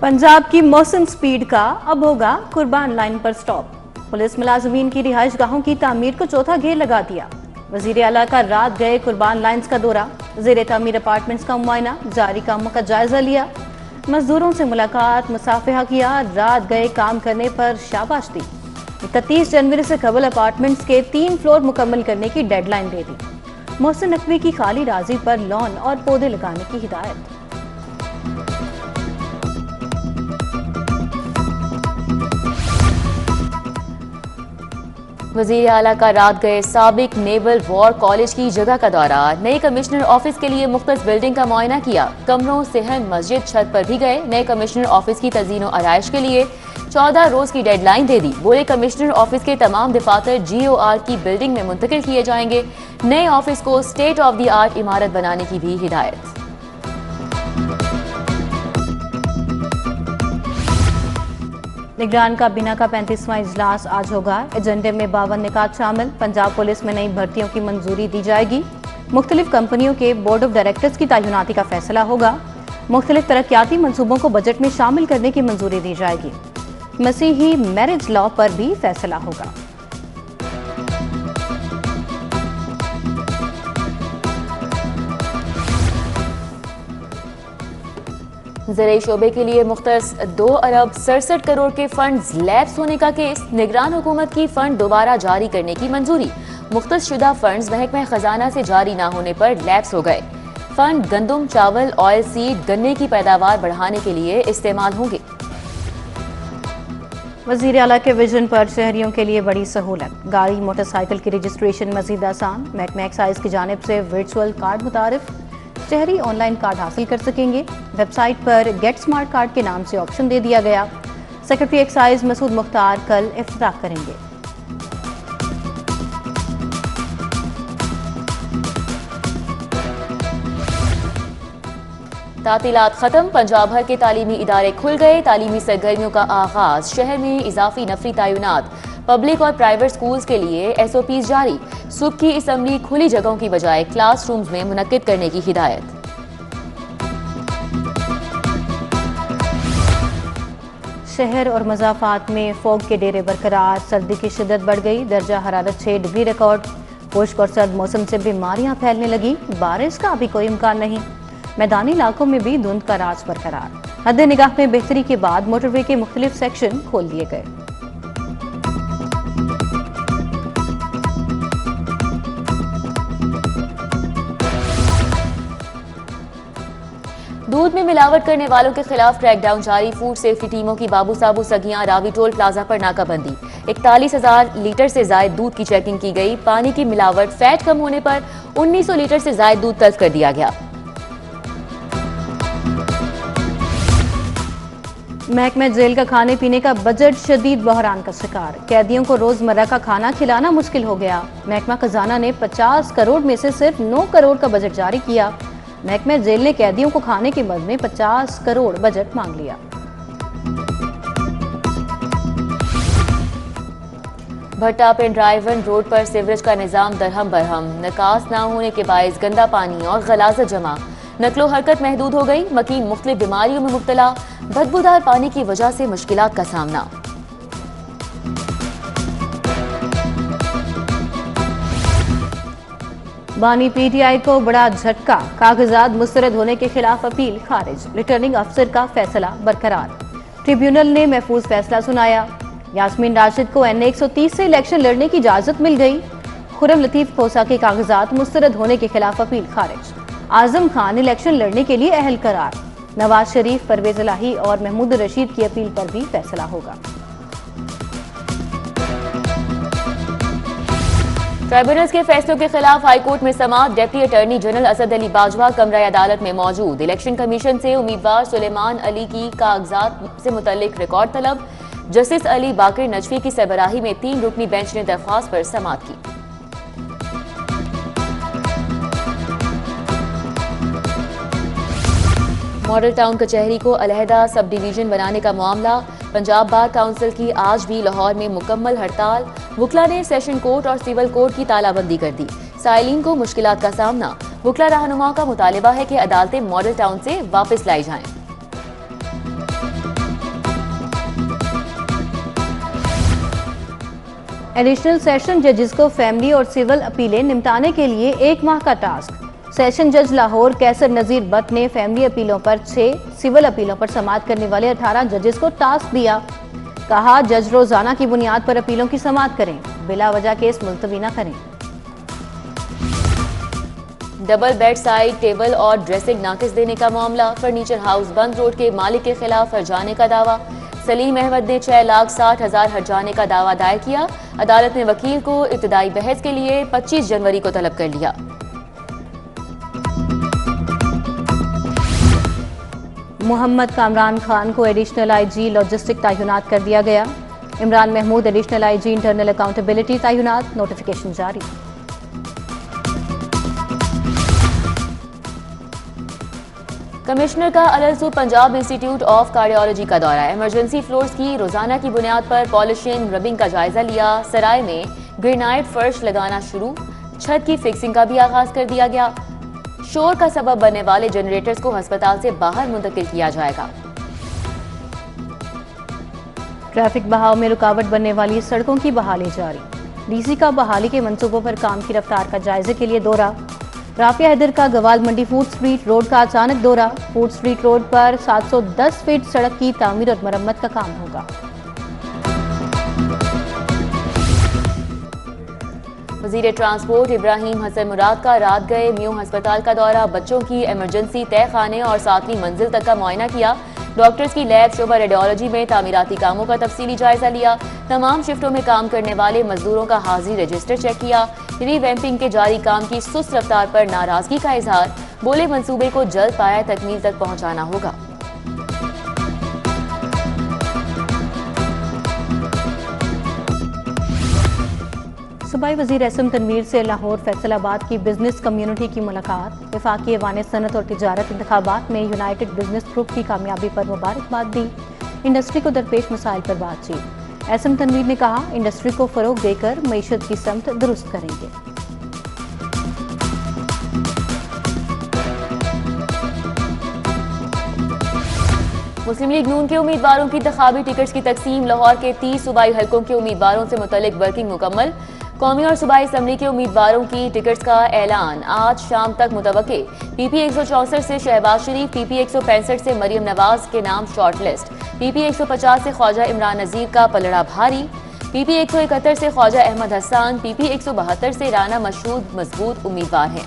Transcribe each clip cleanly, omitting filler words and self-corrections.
पंजाब की मौसम स्पीड का अब होगा कुर्बान लाइन पर स्टॉप। पुलिस मुलाजमीन की रिहाइश गाहों की तामीर को चौथा घेर लगा दिया। वजीर आला का रात गए कुर्बान लाइन्स का दौरा, जेर तामीर अपार्टमेंट्स का मुआयना, जारी कामों का जायजा लिया, मजदूरों से मुलाकात, मुसाफिहा किया, रात गए काम करने पर शाबाश दी। 31 जनवरी से कबल अपार्टमेंट्स के 3 फ्लोर मुकम्मल करने की डेडलाइन दे दी। मोहसिन नकवी की खाली राजी पर लॉन और पौधे लगाने की हिदायत। वजीर आला का रात गए साबिक नेवल वॉर कॉलेज की जगह का दौरा, नए कमिश्नर ऑफिस के लिए मुख्तलिफ बिल्डिंग का मुआयना किया, कमरों, सेहन, मस्जिद, छत पर भी गए। नए कमिश्नर ऑफिस की तज़ीन और आराइश के लिए 14 रोज की डेडलाइन दे दी। बोले कमिश्नर ऑफिस के तमाम दफातर GOR की बिल्डिंग में मुंतकिल किए जाएंगे। नए ऑफिस को स्टेट ऑफ द आर्ट इमारत बनाने की भी हिदायत। निगरान काबीना का 35वां इजलास आज होगा। एजेंडे में 52 निकात शामिल। पंजाब पुलिस में नई भर्तियों की मंजूरी दी जाएगी। मुख्तलिफ कंपनियों के बोर्ड ऑफ डायरेक्टर्स की तैनाती का फैसला होगा। मुख्तलिफ तरक्याती मंसूबों को बजट में शामिल करने की मंजूरी दी जाएगी। मसीही मैरिज लॉ पर भी फैसला होगा। ज़राई शोबे के लिए मुख्तस 2 अरब 67 करोड़ के फंड लैप्स होने का केस, निगरान हुकूमत की फंड दोबारा जारी करने की मंजूरी। मुख्तस शुदा फंड्स महकमा खजाना से जारी न होने पर लैप्स हो गए। फंड गंदम, चावल, ऑयल सीड, गन्ने की पैदावार बढ़ाने के लिए इस्तेमाल होंगे। वजीर आला के विजन पर शहरियों के लिए बड़ी सहूलत, गाड़ी मोटरसाइकिल की रजिस्ट्रेशन मजीद आसान। महकमा एक्साइज की जानिब से वर्चुअल कार्ड मुतारिफ, शहरी ऑनलाइन कार्ड हासिल कर सकेंगे। वेबसाइट पर गेट स्मार्ट कार्ड के नाम से ऑप्शन दे दिया गया। सेक्रेटरी एक्साइज मसूद मुख्तार कल इफ्तिताह करेंगे। तातीलात खत्म, पंजाब भर के तालीमी इदारे खुल गए। तालीमी सरगर्मियों का आगाज, शहर में इजाफी नफरी तैनात। पब्लिक और प्राइवेट स्कूल्स के लिए SOPs जारी। सुबह की असम्बली खुली जगहों की बजाय क्लासरूम्स में मुनक्किद करने की हिदायत। शहर और मज़ाफात में फॉग के डेरे बरकरार, सर्दी की शिद्दत बढ़ गई। दर्जा हरारत 6 डिग्री रिकॉर्ड। खुश्क और सर्द मौसम से बीमारियां फैलने लगी। बारिश का अभी कोई इम्कान नहीं। मैदानी इलाकों में भी धुंध का राज बरकरार। हद निगाह में बेहतरी के बाद मोटरवे के मुख्तलिफ सेक्शन खोल दिए गए। दूध में मिलावट करने वालों के खिलाफ क्रैकडाउन जारी। फूड सेफ्टी टीमों की बाबू साबू सगियां रावी टोल प्लाजा पर नाकाबंदी। 41,000 लीटर से जायद दूध की चेकिंग की गई। पानी की मिलावट, फैट कम होने पर 1900 लीटर से जायद दूध तल्फ कर दिया गया। महकमा जेल का खाने पीने का बजट शदीद बहरान का शिकार। कैदियों को रोजमर्रा का खाना खिलाना मुश्किल हो गया। महकमा खजाना ने 50 करोड़ में से सिर्फ 9 करोड़ का बजट जारी किया। महकमा जेल ने कैदियों को खाने के बदले में 50 करोड़ बजट मांग लिया। भट्टा पिंड ड्राइवन रोड पर सीवरेज का निजाम दरहम बरहम। निकास न होने के बायस गंदा पानी और गलाजत जमा। नकलो हरकत महदूद हो गई। मकीन मुख्तलिफ बीमारियों में मुब्तला। बदबूदार पानी की वजह से मुश्किलात का सामना। बानी PTI को बड़ा झटका। कागजात मुस्तरद होने के खिलाफ अपील खारिज। रिटर्निंग अफसर का फैसला बरकरार। ट्रिब्यूनल ने महफूज फैसला सुनाया। यास्मीन राशिद को NA 130 से इलेक्शन लड़ने की इजाजत मिल गई। खुर्रम लतीफ खोसा के कागजात मुस्तरद होने के खिलाफ अपील खारिज। आजम खान इलेक्शन लड़ने के लिए अहल करार। नवाज शरीफ, परवेज इलाही और महमूद रशीद की अपील पर भी फैसला होगा। ट्राइब्यूनल्स के फैसलों के खिलाफ हाईकोर्ट में समाअत। Deputy attorney general Asad Ali Bajwa कमरा अदालत में मौजूद। इलेक्शन कमीशन से उम्मीदवार सुलेमान अली की कागजात से मुतल्लिक रिकॉर्ड तलब। जस्टिस अली बाकर नजफी की सरबराही में 3 रुकनी बेंच ने दरख्वास्त पर समाअत की। मॉडल टाउन कचहरी को अलहदा सब डिवीजन बनाने का मामला। पंजाब बार काउंसिल की आज भी लाहौर में मुकम्मल हड़ताल। वुकला ने सेशन कोर्ट और सिविल कोर्ट की तालाबंदी कर दी। साइलिन को मुश्किलात का सामना। वुकला रहनुमाओं का मुतालिबा है कि अदालतें मॉडल टाउन से वापस लाई जाएं। एडिशनल सेशन जजेस को फैमिली और सिविल अपीलें निपटाने के लिए 1 माह का टास्क। सेशन जज लाहौर कैसर नजीर बट ने फैमिली अपीलों पर 6, सिविल अपीलों पर समाअत करने वाले 18 जजेस को टास्क दिया। कहा, जज रोजाना की बुनियाद पर अपीलों की समाअत करें, बिला वजह केस मुलतवी न करें। डबल बेड साइड टेबल और ड्रेसिंग नाकिस देने का मामला। फर्नीचर हाउस बंद रोड के मालिक के खिलाफ हर्जाने का दावा। सलीम अहमद ने 6,60,000 हर्जाने का दावा दायर किया। अदालत ने वकील को इब्तिदाई बहस के लिए 25 जनवरी को तलब कर लिया। मोहम्मद कामरान खान को एडिशनल आईजी लॉजिस्टिक तैनात कर दिया गया। Imran Mahmood additional IG internal accountability तैनात, नोटिफिकेशन जारी। कमिश्नर का अलसू पंजाब इंस्टीट्यूट ऑफ कार्डियोलॉजी का दौरा। इमरजेंसी फ्लोर्स की रोजाना की बुनियाद पर पॉलिशिंग रबिंग का जायजा लिया। सराय में ग्रेनाइट फर्श लगाना शुरू, छत की फिक्सिंग का भी आगाज कर दिया गया। शोर का सबब बनने वाले जनरेटर्स को अस्पताल से बाहर मुंतकिल किया जाएगा। ट्रैफिक बहाव में रुकावट बनने वाली सड़कों की बहाली जारी। डीसी का बहाली के मंसूबों पर काम की रफ्तार का जायजे के लिए दौरा। राफिया हैदर का गवाल मंडी फूड स्ट्रीट रोड का अचानक दौरा। फूड स्ट्रीट रोड पर 710 फीट सड़क की तामीर और मरम्मत का काम होगा। वजीर ट्रांसपोर्ट इब्राहिम हसन मुराद का रात गए म्यू अस्पताल का दौरा। बच्चों की इमरजेंसी तय खाने और 7वीं मंजिल तक का मुआयना किया। डॉक्टर्स की लैब शोबा रेडियोलॉजी में तामीराती कामों का तफसीली जायजा लिया। तमाम शिफ्टों में काम करने वाले मजदूरों का हाजिरी रजिस्टर चेक किया। रीवैम्पिंग के जारी काम की सुस्त रफ्तार पर नाराजगी का इजहार। बोले मंसूबे को जल्द पाया तकमील तक पहुंचाना होगा। सूबाई वजीर एसएम तनवीर से लाहौर फैसलाबाद की बिजनेस कम्युनिटी की मुलाकात। वफाकी ऐवान सनत और तिजारत इंतखाबात में यूनाइटेड बिजनेस ग्रुप की कामयाबी पर मुबारकबाद दी। इंडस्ट्री को दरपेश मसाइल पर बातचीत। एसएम तनवीर ने कहा, इंडस्ट्री को फरोग देकर मईशत की समत दुरुस्त करेंगे। मुस्लिम लीग नून के उम्मीदवारों की इंतखाबी टिकट्स की तकसीम। लाहौर के 30 सूबाई हलकों के उम्मीदवारों से मुतल्लिक वर्किंग मुकम्मल। कौमी और सूबाई असम्बली के उम्मीदवारों की टिकट्स का ऐलान आज शाम तक मुतवक्के। पीपी 164 से शहबाज शरीफ, पीपी 165 से मरियम नवाज के नाम शॉर्ट लिस्ट। पीपी 150 से ख्वाजा इमरान नजीर का पलड़ा भारी। पीपी 171 से ख्वाजा अहमद हसन, पीपी 172 से राना मशहूद मजबूत उम्मीदवार हैं।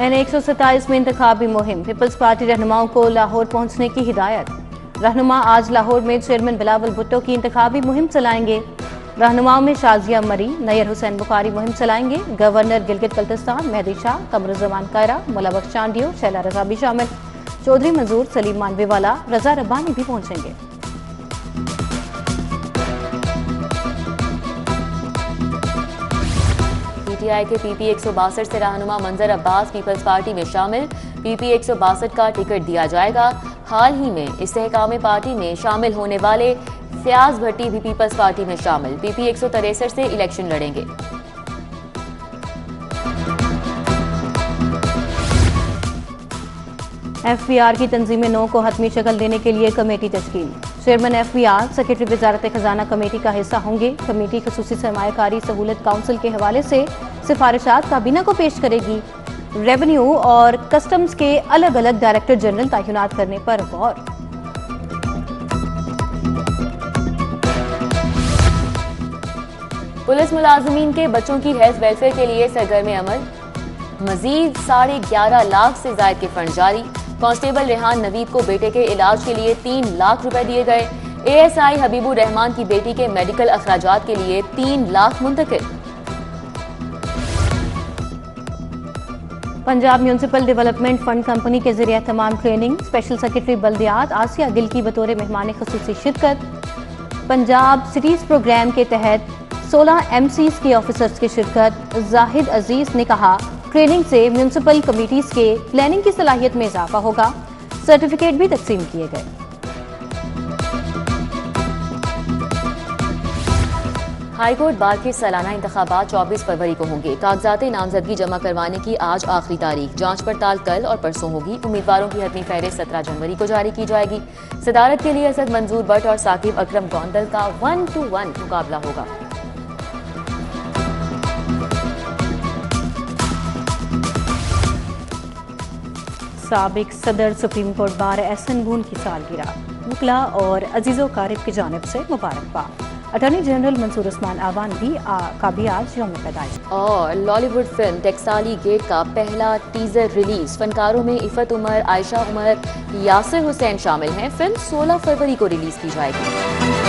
N127 में इंतखाबी मुहिम। पीपल्स पार्टी रहनुमाओं को लाहौर पहुंचने की हिदायत। रहनुमा आज लाहौर में चेयरमैन बिलावल भुट्टो की इंतखाबी मुहिम चलाएंगे। रहनुमाओं में शाजिया मरी, नैयर हुसैन बुखारी मुहिम चलाएंगे। गवर्नर गिलगित बल्तिस्तान मेहदी शाह, कमरुज़्ज़मान कायरा, मुल्ला बख्श चांडियो, शैला रजा भी शामिल। चौधरी मंजूर, सलीम मानवेवाला, रजा रब्बानी भी पहुंचेंगे। पीटीआई के पीपी 162 से रहनुमा मंजर अब्बास पीपल्स पार्टी में शामिल। पीपी 162 का टिकट दिया जाएगा। हाल ही में इस्तेहकाम पार्टी में शामिल होने वाले फयाज भट्टी भी पीपल्स पार्टी में शामिल। पीपी 163 से इलेक्शन लड़ेंगे। एफबीआर की तंजीम 9 को हतमी शक्ल देने के लिए कमेटी तश्कील। चेयरमैन एफबीआर सेक्रेटरी वजारत खजाना कमेटी का हिस्सा होंगे। कमेटी खसूसी सरमायाकारी सहूलत काउंसिल के हवाले से सिफारिशात काबीना को पेश करेगी। रेवेन्यू और कस्टम्स के अलग अलग डायरेक्टर जनरल तैनात करने पर गौर। पुलिस मुलाजमीन के बच्चों की हेल्थ वेलफेयर के लिए सरगर्म अमल। मजीद 11.5 लाख से जायद के फंड जारी। कांस्टेबल रेहान नवीद को बेटे के इलाज के लिए 3 लाख रुपए दिए गए। एएसआई हबीबुर रहमान की बेटी के मेडिकल अखराजात के लिए 3 लाख मुंतकिल। Punjab municipal development fund company के जरिए तमाम ट्रेनिंग। स्पेशल सेक्रेटरी बल्दियात आसिया गिल की बतौर मेहमान खसूसी शिरकत। पंजाब सिटीज प्रोग्राम के तहत 16 एमसीज के ऑफिसर्स की शिरकत। जाहिद अजीज ने कहा, ट्रेनिंग से म्यूनिसिपल कमेटीज के प्लानिंग की सलाहियत में इजाफा होगा। सर्टिफिकेट भी तकसीम किए गए। हाईकोर्ट बार के सालाना इंतखाबात 24 फरवरी को होंगे। कागजात नामजदगी जमा करवाने की आज आखिरी तारीख। जांच पड़ताल कल और परसों होगी। उम्मीदवारों की हतमी फहरिस्त 17 जनवरी को जारी की जाएगी। सदारत के लिए असद मंजूर भट्ट और साकिब अकरम गोंदल का 1-1 मुकाबला होगा। साबिक सदर सुप्रीम कोर्ट बार एहसन बून की सालगिरह, मुकला और अजीज़ो कारिब की जानिब से मुबारकबाद। अटॉर्नी जनरल मंसूर उस्मान आवान का भी आज यौम पैदाइश। और लॉलीवुड फिल्म टैक्साली गेट का पहला टीजर रिलीज। फनकारों में इफ़त उमर, आयशा उमर, यासिर हुसैन शामिल हैं। फिल्म 16 फरवरी को रिलीज की जाएगी।